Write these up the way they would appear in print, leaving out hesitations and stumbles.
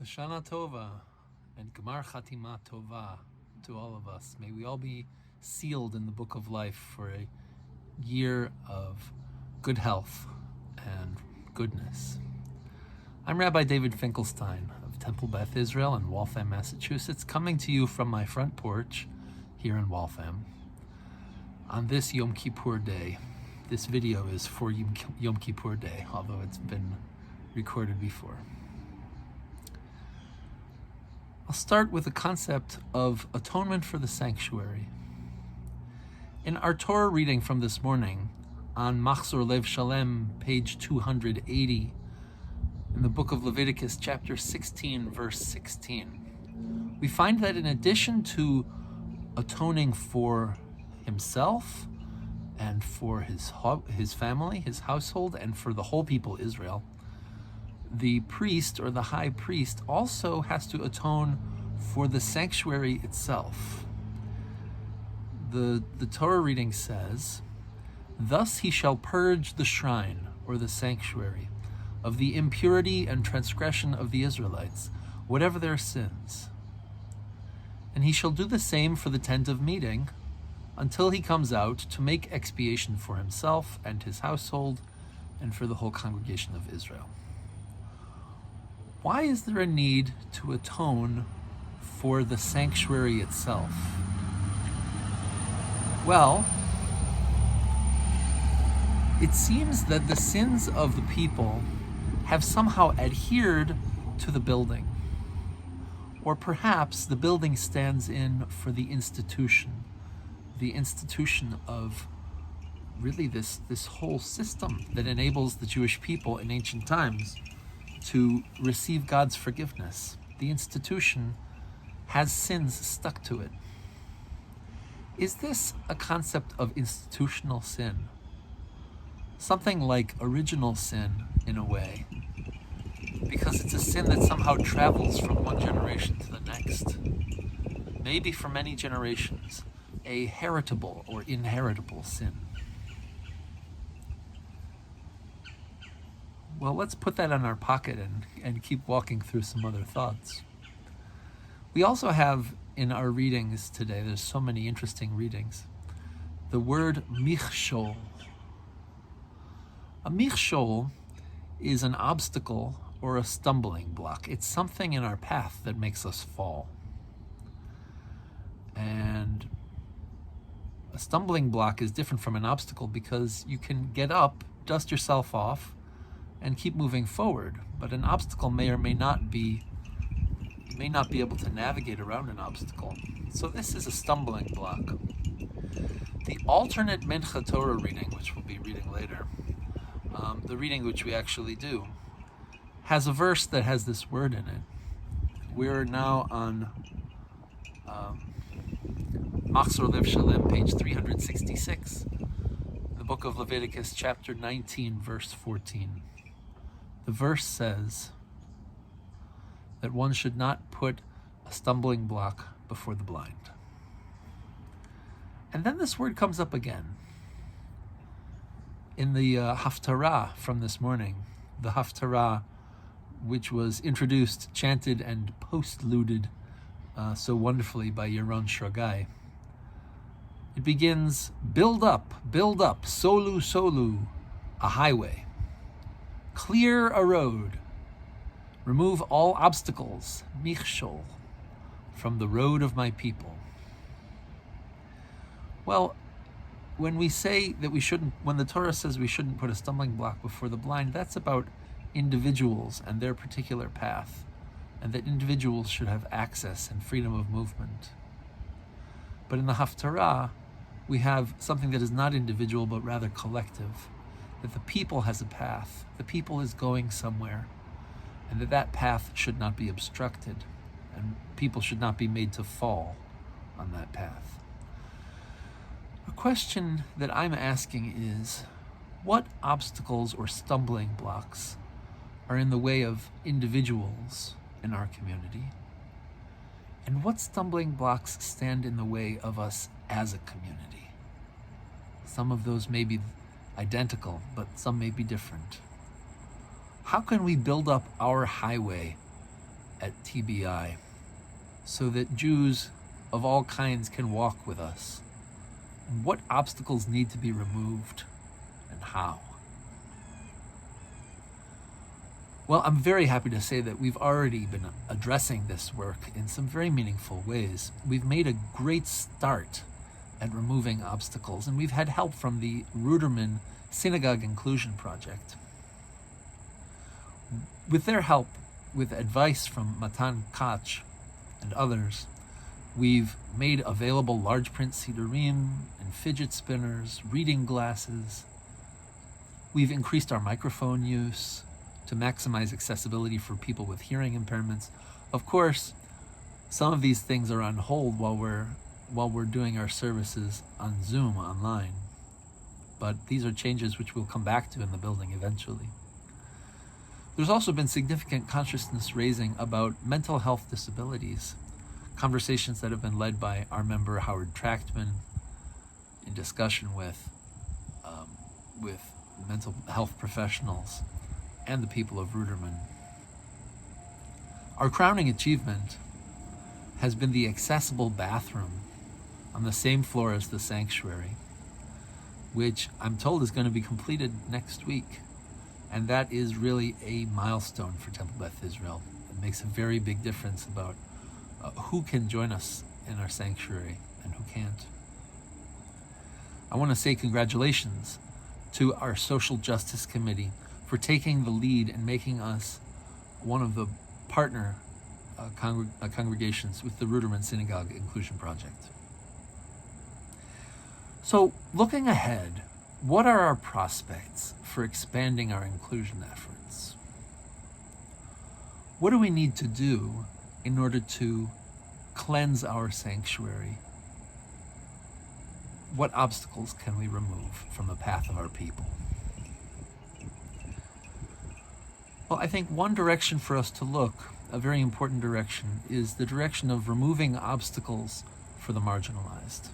Shana Tova and Gemar Chatima Tova to all of us. May we all be sealed in the book of life for a year of good health and goodness. I'm Rabbi David Finkelstein of Temple Beth Israel in Waltham, Massachusetts, coming to you from my front porch here in Waltham on this Yom Kippur day. This video is for Yom Kippur day, although it's been recorded before. I'll start with the concept of atonement for the sanctuary. In our Torah reading from this morning, on Machzor Lev Shalem, page 280, in the book of Leviticus, chapter 16, verse 16, we find that in addition to atoning for himself and for his family, his household, and for the whole people Israel, the priest or the high priest also has to atone for the sanctuary itself. The Torah reading says, "Thus he shall purge the shrine or the sanctuary of the impurity and transgression of the Israelites, whatever their sins. And he shall do the same for the tent of meeting until he comes out to make expiation for himself and his household and for the whole congregation of Israel." Why is there a need to atone for the sanctuary itself? Well, it seems that the sins of the people have somehow adhered to the building. Or perhaps the building stands in for the institution of really this whole system that enables the Jewish people in ancient times to receive God's forgiveness. The institution has sins stuck to it. Is this a concept of institutional sin? Something like original sin in a way, because it's a sin that somehow travels from one generation to the next, maybe for many generations, a heritable or inheritable sin. Well, let's put that in our pocket and keep walking through some other thoughts. We also have in our readings today, there's so many interesting readings, the word michshol. A michshol is an obstacle or a stumbling block. It's something in our path that makes us fall. And a stumbling block is different from an obstacle because you can get up, dust yourself off, and keep moving forward. But an obstacle may or may not be, you may not be able to navigate around an obstacle. So this is a stumbling block. The alternate Mincha Torah reading, which we'll be reading later, the reading which we actually do, has a verse that has this word in it. We're now on Machzor Lev Shalem, page 366, the book of Leviticus, chapter 19, verse 14. The verse says that one should not put a stumbling block before the blind. And then this word comes up again. In the Haftarah from this morning, the Haftarah which was introduced, chanted, and postluted so wonderfully by Yaron Shragai, it begins, build up, solu, solu, a highway. Clear a road, remove all obstacles, michshol, from the road of my people. Well, when we say that we shouldn't, when the Torah says we shouldn't put a stumbling block before the blind, that's about individuals and their particular path, and that individuals should have access and freedom of movement. But in the Haftarah, we have something that is not individual but rather collective, that the people has a path, the people is going somewhere, and that path should not be obstructed, and people should not be made to fall on that path. A question that I'm asking is, what obstacles or stumbling blocks are in the way of individuals in our community? And what stumbling blocks stand in the way of us as a community? Some of those may be identical, but some may be different. How can we build up our highway at TBI so that Jews of all kinds can walk with us? And what obstacles need to be removed and how? Well, I'm very happy to say that we've already been addressing this work in some very meaningful ways. We've made a great start at removing obstacles, and we've had help from the Ruderman Synagogue Inclusion Project. With their help, with advice from Matan Kach and others, we've made available large print sidurim and fidget spinners, reading glasses. We've increased our microphone use to maximize accessibility for people with hearing impairments. Of course, some of these things are on hold while we're doing our services on Zoom online. But these are changes which we'll come back to in the building eventually. There's also been significant consciousness raising about mental health disabilities, conversations that have been led by our member Howard Trachtman in discussion with mental health professionals and the people of Ruderman. Our crowning achievement has been the accessible bathroom on the same floor as the sanctuary, which I'm told is going to be completed next week. And that is really a milestone for Temple Beth Israel. It makes a very big difference about who can join us in our sanctuary and who can't. I want to say congratulations to our Social Justice Committee for taking the lead and making us one of the partner congregations with the Ruderman Synagogue Inclusion Project. So, looking ahead, what are our prospects for expanding our inclusion efforts? What do we need to do in order to cleanse our sanctuary? What obstacles can we remove from the path of our people? Well, I think one direction for us to look, a very important direction, is the direction of removing obstacles for the marginalized.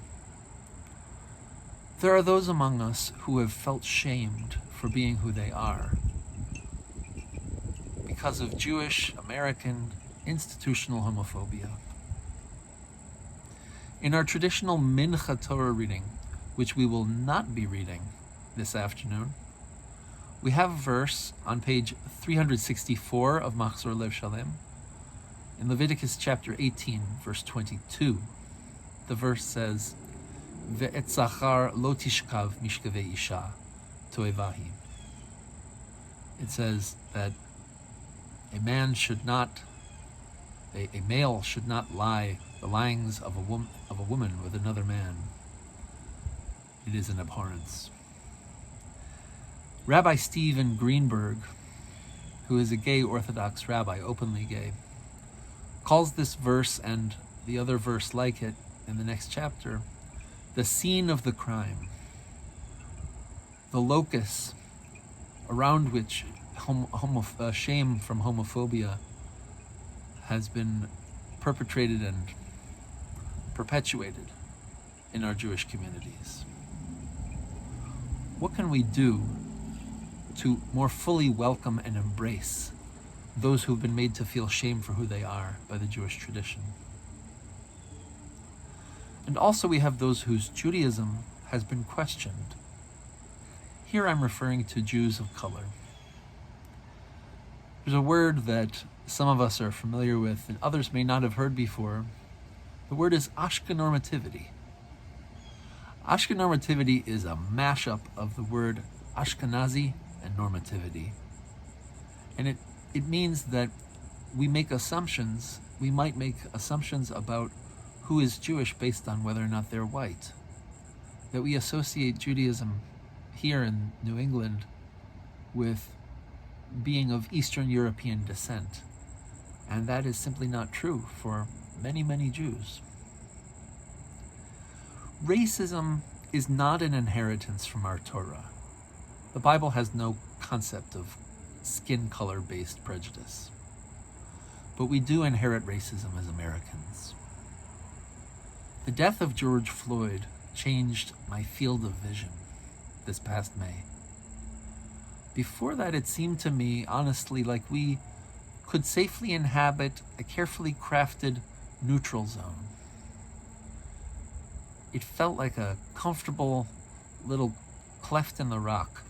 There are those among us who have felt shamed for being who they are because of Jewish, American, institutional homophobia. In our traditional Mincha Torah reading, which we will not be reading this afternoon, we have a verse on page 364 of Machzor Lev Shalem, in Leviticus chapter 18, verse 22. The verse says, Ve'et zachar lo tishkav mishkavei isha toevahi. It says that a male should not lie the lyings of a woman with another man. It is an abhorrence. Rabbi Stephen Greenberg, who is a gay Orthodox rabbi, openly gay, calls this verse and the other verse like it in the next chapter the scene of the crime, the locus around which shame from homophobia has been perpetrated and perpetuated in our Jewish communities. What can we do to more fully welcome and embrace those who've been made to feel shame for who they are by the Jewish tradition? And also we have those whose Judaism has been questioned. Here I'm referring to Jews of color. There's a word that some of us are familiar with and others may not have heard before. The word is Ashkenormativity. Ashkenormativity is a mashup of the word Ashkenazi and normativity. And it means that we make assumptions, we might make assumptions about who is Jewish based on whether or not they're white. That we associate Judaism here in New England with being of Eastern European descent. And that is simply not true for many, many Jews. Racism is not an inheritance from our Torah. The Bible has no concept of skin color-based prejudice. But we do inherit racism as Americans. The death of George Floyd changed my field of vision this past May. Before that, it seemed to me, honestly, like we could safely inhabit a carefully crafted neutral zone. It felt like a comfortable little cleft in the rock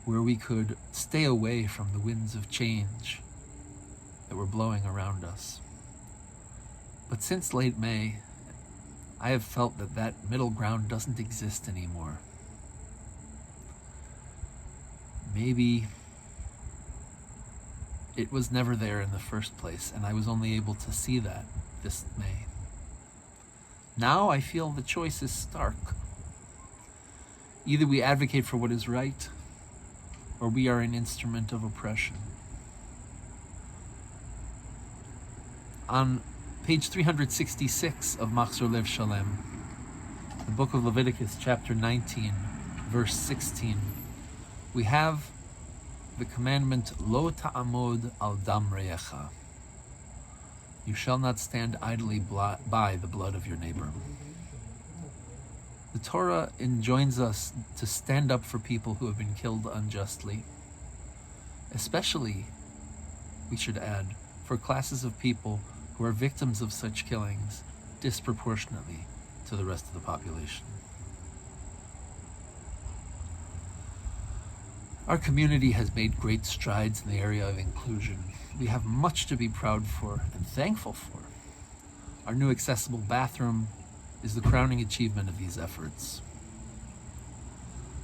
where we could stay away from the winds of change that were blowing around us. But since late May, I have felt that that middle ground doesn't exist anymore. Maybe it was never there in the first place, and I was only able to see that this May. Now I feel the choice is stark. Either we advocate for what is right, or we are an instrument of oppression. On page 366 of Machzor Lev Shalem, the book of Leviticus, chapter 19, verse 16, we have the commandment, Lo ta'amod al dam re'echa. You shall not stand idly by the blood of your neighbor. The Torah enjoins us to stand up for people who have been killed unjustly, especially, we should add, for classes of people who are victims of such killings disproportionately to the rest of the population. Our community has made great strides in the area of inclusion. We have much to be proud for and thankful for. Our new accessible bathroom is the crowning achievement of these efforts.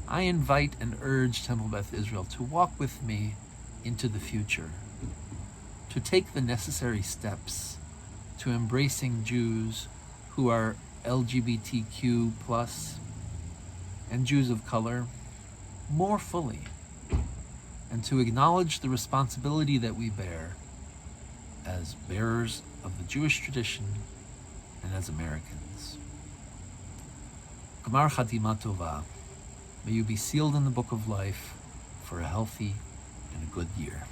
I invite and urge Temple Beth Israel to walk with me into the future, to take the necessary steps to embracing Jews who are LGBTQ plus and Jews of color more fully, and to acknowledge the responsibility that we bear as bearers of the Jewish tradition and as Americans. Gmar Chatima Tova. May you be sealed in the book of life for a healthy and a good year.